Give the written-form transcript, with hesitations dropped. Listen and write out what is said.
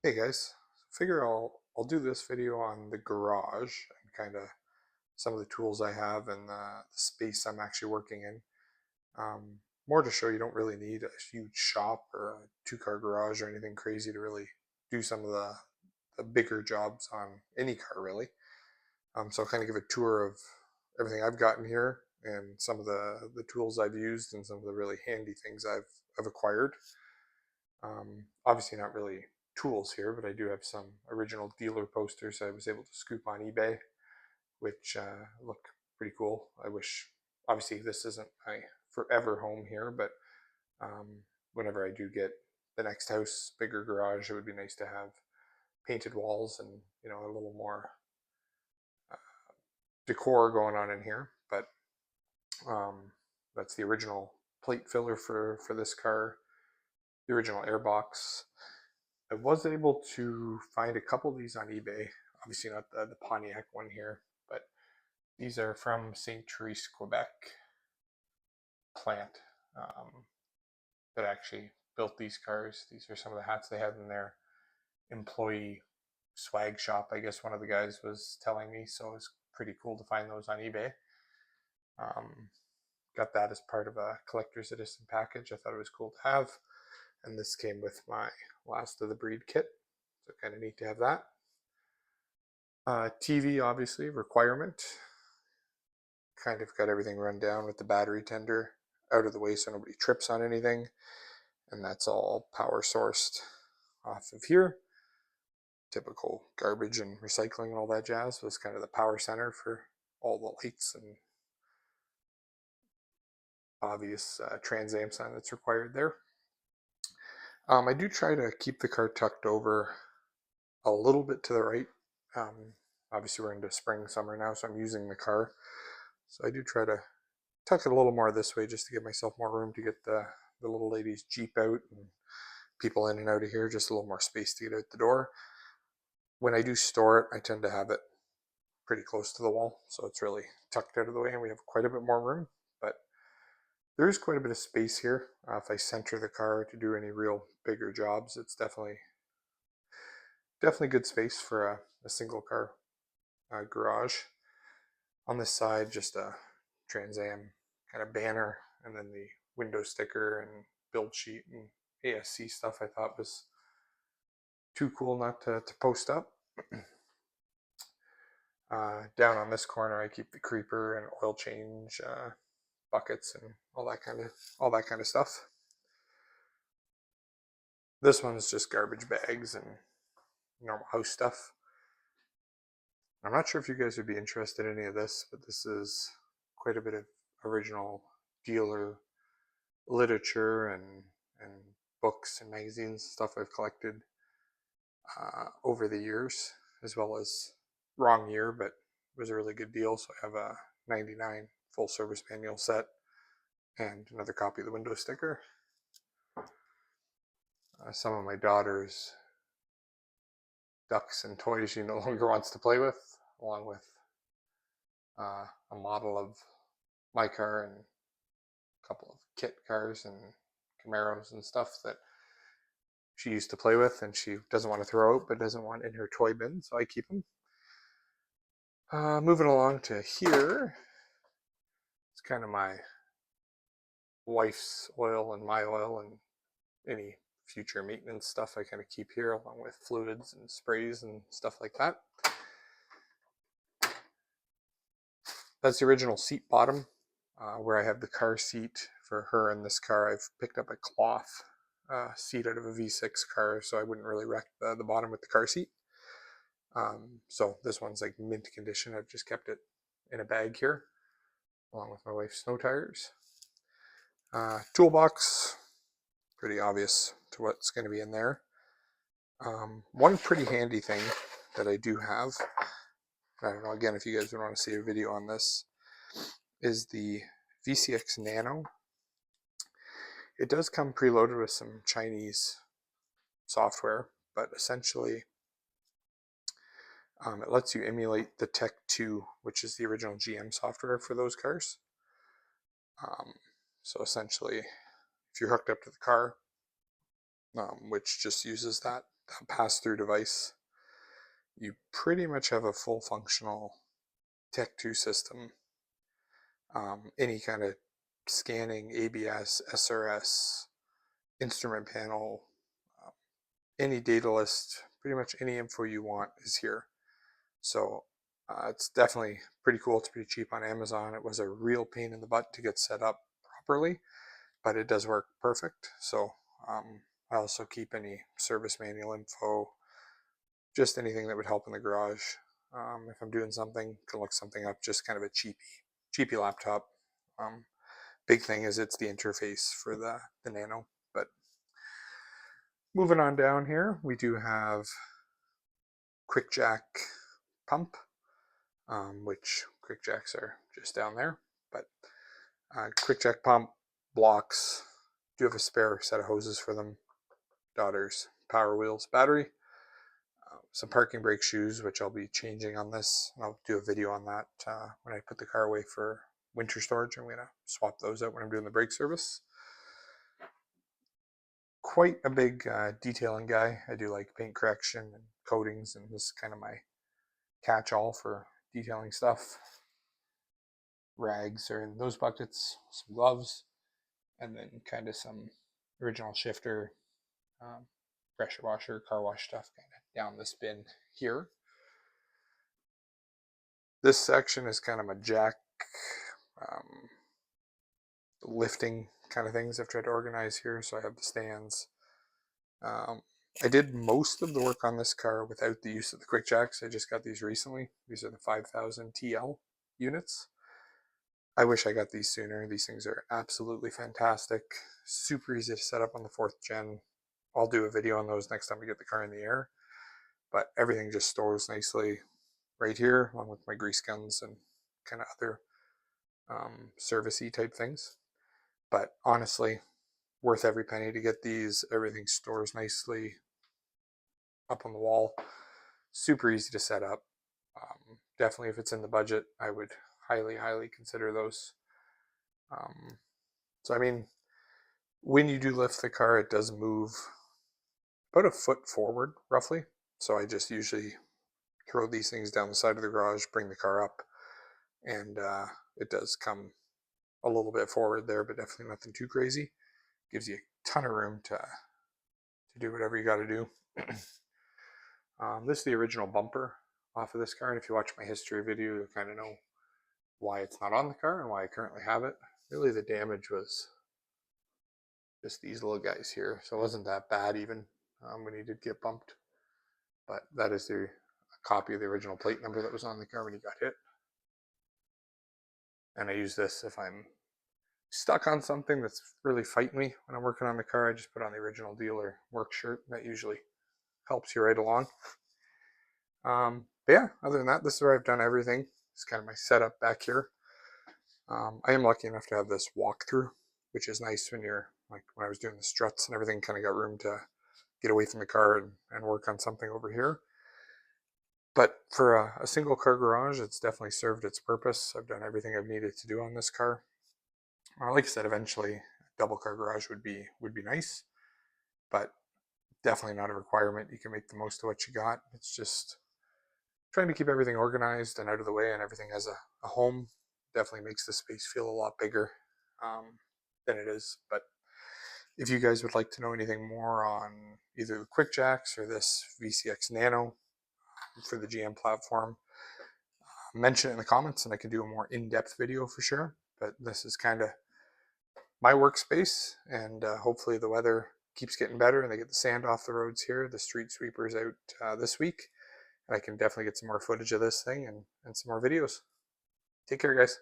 Hey guys, figure I'll do this video on the garage and kind of some of the tools I have and the space I'm actually working in. More to show you don't really need a huge shop or a two-car garage or anything crazy to really do some of the bigger jobs on any car really. So I'll kind of give a tour of everything I've gotten here and some of the tools I've used and some of the really handy things I've acquired. Obviously not really tools here, but I do have some original dealer posters I was able to scoop on eBay, which look pretty cool. I wish, obviously this isn't my forever home here, but whenever I do get the next house, bigger garage, it would be nice to have painted walls and, you know, a little more decor going on in here. But that's the original plate filler for this car, the original airbox. I was able to find a couple of these on eBay. Obviously not the Pontiac one here, but these are from St. Therese, Quebec plant that actually built these cars. These are some of the hats they had in their employee swag shop, I guess one of the guys was telling me, so it's pretty cool to find those on eBay. Got that as part of a collector's edition package. I thought it was cool to have. And this came with my last of the breed kit, so kind of neat to have that. TV, obviously, requirement. Kind of got everything run down with the battery tender out of the way so nobody trips on anything. And that's all power sourced off of here. Typical garbage and recycling and all that jazz was kind of the power center for all the lights and obvious Trans Am sign that's required there. I do try to keep the car tucked over a little bit to the right. Obviously we're into spring, summer now, so I'm using the car. So I do try to tuck it a little more this way just to give myself more room to get the little lady's Jeep out and people in and out of here, just a little more space to get out the door. When I do store it, I tend to have it pretty close to the wall, so it's really tucked out of the way and we have quite a bit more room. But there is quite a bit of space here. If I center the car to do any real bigger jobs, it's definitely good space for a single car garage. On this side, just a Trans Am kind of banner, and then the window sticker and build sheet and ASC stuff I thought was too cool not to post up. Down on this corner, I keep the creeper and oil change buckets and all that kind of stuff. This one's just garbage bags and normal house stuff. I'm not sure if you guys would be interested in any of this, but this is quite a bit of original dealer literature and books and magazines, stuff I've collected over the years, as well as wrong year, but it was a really good deal. So I have a 99 full service manual set and another copy of the window sticker. Some of my daughter's ducks and toys she no longer wants to play with, along with a model of my car and a couple of kit cars and Camaros and stuff that she used to play with and she doesn't want to throw out but doesn't want in her toy bin, so I keep them. Moving along to here, it's kind of my wife's oil and my oil and any future maintenance stuff I kind of keep here, along with fluids and sprays and stuff like that. That's the original seat bottom where I have the car seat for her in this car. I've picked up a cloth seat out of a V6 car, so I wouldn't really wreck the bottom with the car seat. So this one's like mint condition. I've just kept it in a bag here, along with my wife's snow tires. Toolbox, pretty obvious to what's going to be in there. One pretty handy thing that I do have, I don't know, again, if you guys would want to see a video on this, is the VCX Nano. It does come preloaded with some Chinese software, but essentially it lets you emulate the Tech 2, which is the original GM software for those cars. So essentially, if you're hooked up to the car, which just uses that pass-through device, you pretty much have a full functional Tech 2 system. Any kind of scanning, ABS, SRS, instrument panel, any data list, pretty much any info you want is here. So it's definitely pretty cool. It's pretty cheap on Amazon. It was a real pain in the butt to get set up properly, but it does work perfect. So I also keep any service manual info, just anything that would help in the garage. If I'm doing something, can look something up, just kind of a cheapy laptop. Big thing is it's the interface for the Nano. But moving on down here, we do have QuickJack pump, which QuickJacks are just down there. But QuickJack pump, blocks, do have a spare set of hoses for them, daughters, power wheels, battery, some parking brake shoes, which I'll be changing on this. I'll do a video on that when I put the car away for winter storage. I'm going to swap those out when I'm doing the brake service. Quite a big detailing guy. I do like paint correction and coatings, and this is kind of my catch-all for detailing stuff. Rags are in those buckets, some gloves, and then kind of some original shifter, pressure washer, car wash stuff kind of down this bin here. This section is kind of my jack lifting kind of things I've tried to organize here. So I have the stands. I did most of the work on this car without the use of the QuickJacks. I just got these recently. These are the 5000 TL units. I wish I got these sooner. These things are absolutely fantastic. Super easy to set up on the 4th gen. I'll do a video on those next time we get the car in the air. But everything just stores nicely right here, along with my grease guns and kind of other servicey type things. But honestly, worth every penny to get these. Everything stores nicely up on the wall. Super easy to set up. Definitely, if it's in the budget, I would highly consider those. So I mean, when you do lift the car, it does move about a foot forward roughly. So I just usually throw these things down the side of the garage, bring the car up, and it does come a little bit forward there, but definitely nothing too crazy. Gives you a ton of room to do whatever you got to do. This is the original bumper off of this car, and if you watch my history video, you'll kind of know why it's not on the car and why I currently have it. Really, the damage was just these little guys here, so it wasn't that bad even when he did get bumped. But that is a copy of the original plate number that was on the car when he got hit. And I use this if I'm stuck on something that's really fighting me when I'm working on the car. I just put on the original dealer work shirt. That usually helps you right along. But yeah, other than that, this is where I've done everything. It's kind of my setup back here. I am lucky enough to have this walkthrough, which is nice when you're, like when I was doing the struts and everything, kind of got room to get away from the car and work on something over here. But for a single car garage, it's definitely served its purpose. I've done everything I've needed to do on this car. Like I said, eventually a double car garage would be nice, but definitely not a requirement. You can make the most of what you got. It's just trying to keep everything organized and out of the way, and everything has a home. Definitely makes the space feel a lot bigger than it is. But if you guys would like to know anything more on either the QuickJacks or this VCX Nano for the GM platform, mention it in the comments and I can do a more in-depth video for sure. But this is kind of my workspace, and hopefully the weather keeps getting better and they get the sand off the roads here. The street sweeper's out this week, and I can definitely get some more footage of this thing and some more videos. Take care, guys.